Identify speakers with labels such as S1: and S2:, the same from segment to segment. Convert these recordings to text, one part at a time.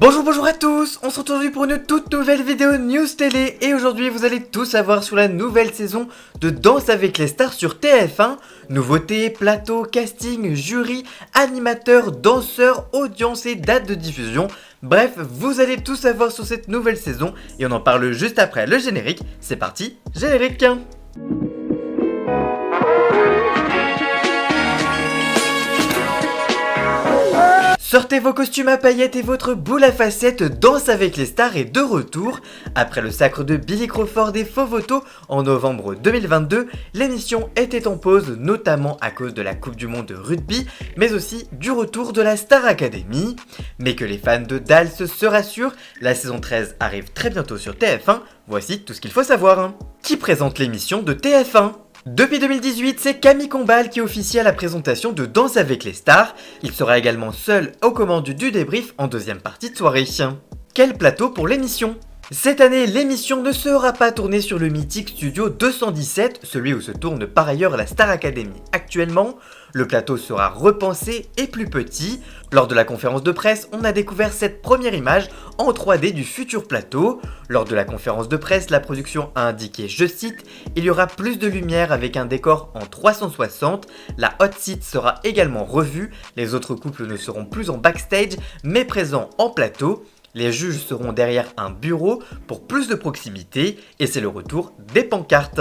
S1: Bonjour à tous, on se retrouve aujourd'hui pour une toute nouvelle vidéo News Télé et aujourd'hui vous allez tout savoir sur la nouvelle saison de Danse avec les stars sur TF1. Nouveautés, plateau, casting, jury, animateurs, danseurs, audience et date de diffusion. Bref, vous allez tout savoir sur cette nouvelle saison et on en parle juste après le générique. C'est parti, générique! Sortez vos costumes à paillettes et votre boule à facettes, Danse avec les stars est de retour. Après le sacre de Billy Crawford et Fovoto en novembre 2022, l'émission était en pause notamment à cause de la Coupe du Monde de rugby, mais aussi du retour de la Star Academy. Mais que les fans de Dals se rassurent, la saison 13 arrive très bientôt sur TF1, voici tout ce qu'il faut savoir. Qui présente l'émission de TF1 ? Depuis 2018, c'est Camille Combal qui officie à la présentation de Danse avec les stars. Il sera également seul aux commandes du débrief en deuxième partie de soirée. Quel plateau pour l'émission ? Cette année, l'émission ne sera pas tournée sur le mythique studio 217, celui où se tourne par ailleurs la Star Academy actuellement. Le plateau sera repensé et plus petit. Lors de la conférence de presse, on a découvert cette première image en 3D du futur plateau. Lors de la conférence de presse, la production a indiqué, je cite, « Il y aura plus de lumière avec un décor en 360. La hot seat sera également revue. Les autres couples ne seront plus en backstage, mais présents en plateau. Les juges seront derrière un bureau pour plus de proximité et c'est le retour des pancartes. »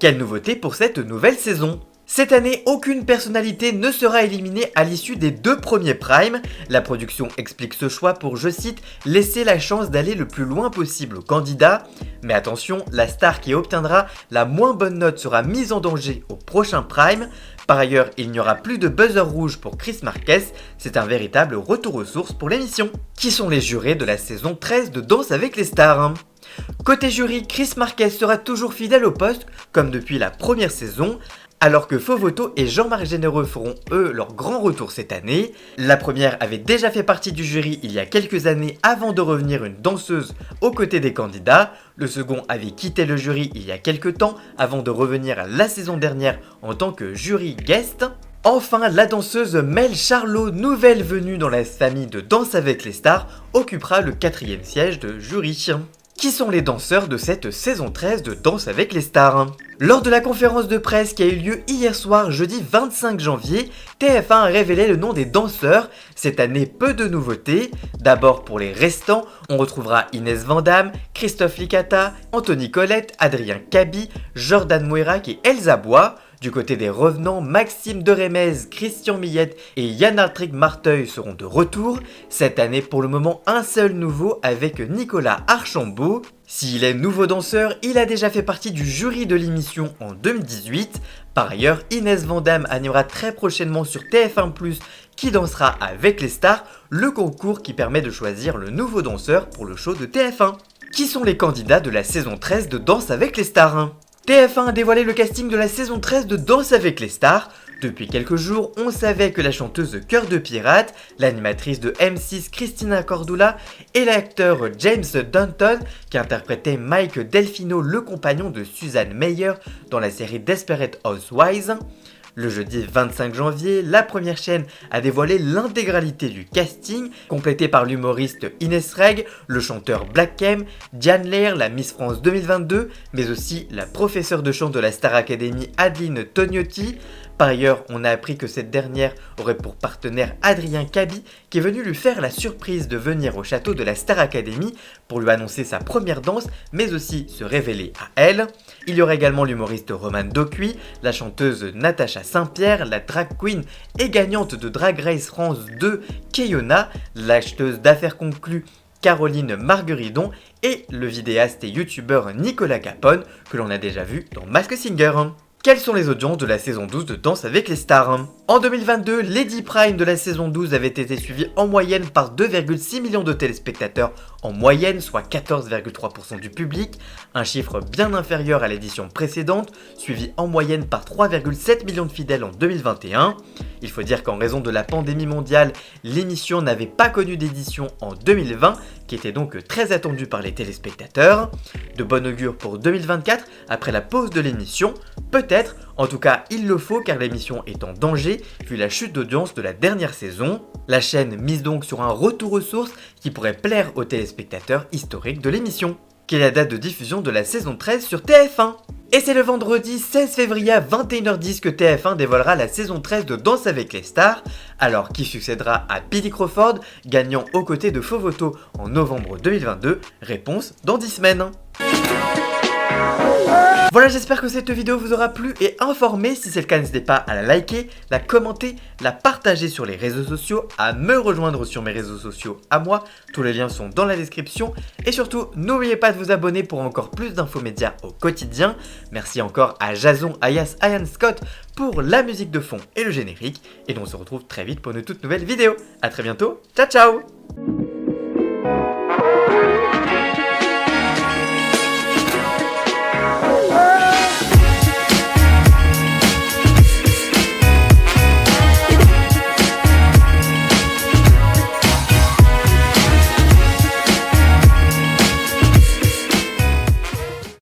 S1: Quelle nouveauté pour cette nouvelle saison ? Cette année, aucune personnalité ne sera éliminée à l'issue des 2 premiers primes. La production explique ce choix pour, je cite, « laisser la chance d'aller le plus loin possible aux candidats ». Mais attention, la star qui obtiendra la moins bonne note sera mise en danger au prochain prime. Par ailleurs, il n'y aura plus de buzzer rouge pour Chris Marquez, c'est un véritable retour aux sources pour l'émission. Qui sont les jurés de la saison 13 de Danse avec les stars ? Côté jury, Chris Marquez sera toujours fidèle au poste, comme depuis la première saison, alors que Fovoto et Jean-Marc Généreux feront eux leur grand retour cette année. La première avait déjà fait partie du jury il y a quelques années avant de revenir une danseuse aux côtés des candidats. Le second avait quitté le jury il y a quelques temps avant de revenir la saison dernière en tant que jury guest. Enfin, la danseuse Mel Charlot, nouvelle venue dans la famille de Danse avec les stars, occupera le 4e siège de jury. Qui sont les danseurs de cette saison 13 de Danse avec les stars ? Lors de la conférence de presse qui a eu lieu hier soir, jeudi 25 janvier, TF1 a révélé le nom des danseurs. Cette année, peu de nouveautés. D'abord pour les restants, on retrouvera Inès Vandamme, Christophe Licata, Anthony Colette, Adrien Cabi, Jordan Mouirac et Elsa Bois. Du côté des revenants, Maxime Deremez, Christian Millette et Yann-Arthric Marteuil seront de retour. Cette année, pour le moment, un seul nouveau avec Nicolas Archambault. S'il est nouveau danseur, il a déjà fait partie du jury de l'émission en 2018. Par ailleurs, Inès Vandamme animera très prochainement sur TF1+, qui dansera avec les stars, le concours qui permet de choisir le nouveau danseur pour le show de TF1. Qui sont les candidats de la saison 13 de Danse avec les stars ? TF1 a dévoilé le casting de la saison 13 de Danse avec les stars. Depuis quelques jours, on savait que la chanteuse Cœur de Pirate, l'animatrice de M6 Christina Cordula et l'acteur James Dunton, qui interprétait Mike Delfino, le compagnon de Suzanne Meyer dans la série Desperate Housewives. Le jeudi 25 janvier, la première chaîne a dévoilé l'intégralité du casting, complété par l'humoriste Inès Reg, le chanteur Black Kem, Diane Lair, la Miss France 2022, mais aussi la professeure de chant de la Star Academy Adeline Tognotti. Par ailleurs, on a appris que cette dernière aurait pour partenaire Adrien Cabi, qui est venu lui faire la surprise de venir au château de la Star Academy pour lui annoncer sa première danse, mais aussi se révéler à elle. Il y aura également l'humoriste Roman Docuy, la chanteuse Natacha Saint-Pierre, la drag queen et gagnante de Drag Race France 2, Keyona, l'acheteuse d'affaires conclues Caroline Margueridon et le vidéaste et youtubeur Nicolas Capone, que l'on a déjà vu dans Masked Singer. Quelles sont les audiences de la saison 12 de Danse avec les stars ? En 2022, les 10 primes de la saison 12 avaient été suivis en moyenne par 2,6 millions de téléspectateurs en moyenne, soit 14,3% du public, un chiffre bien inférieur à l'édition précédente, suivi en moyenne par 3,7 millions de fidèles en 2021. Il faut dire qu'en raison de la pandémie mondiale, l'émission n'avait pas connu d'édition en 2020, qui était donc très attendue par les téléspectateurs. De bon augure pour 2024, après la pause de l'émission, peut-être Peut-être, en tout cas il le faut car l'émission est en danger vu la chute d'audience de la dernière saison. La chaîne mise donc sur un retour aux sources qui pourrait plaire aux téléspectateurs historiques de l'émission. Quelle est la date de diffusion de la saison 13 sur TF1 ? Et c'est le vendredi 16 février à 21h10 que TF1 dévoilera la saison 13 de Danse avec les stars. Alors qui succédera à Billy Crawford, gagnant aux côtés de Fovoto en novembre 2022 ? Réponse dans 10 semaines. Voilà, j'espère que cette vidéo vous aura plu et informé. Si c'est le cas, n'hésitez pas à la liker, la commenter, la partager sur les réseaux sociaux, à me rejoindre sur mes réseaux sociaux à moi. Tous les liens sont dans la description. Et surtout, n'oubliez pas de vous abonner pour encore plus d'infos médias au quotidien. Merci encore à Jason, Ayas, Ian Scott pour la musique de fond et le générique. Et on se retrouve très vite pour une toute nouvelle vidéo. A très bientôt, ciao ciao.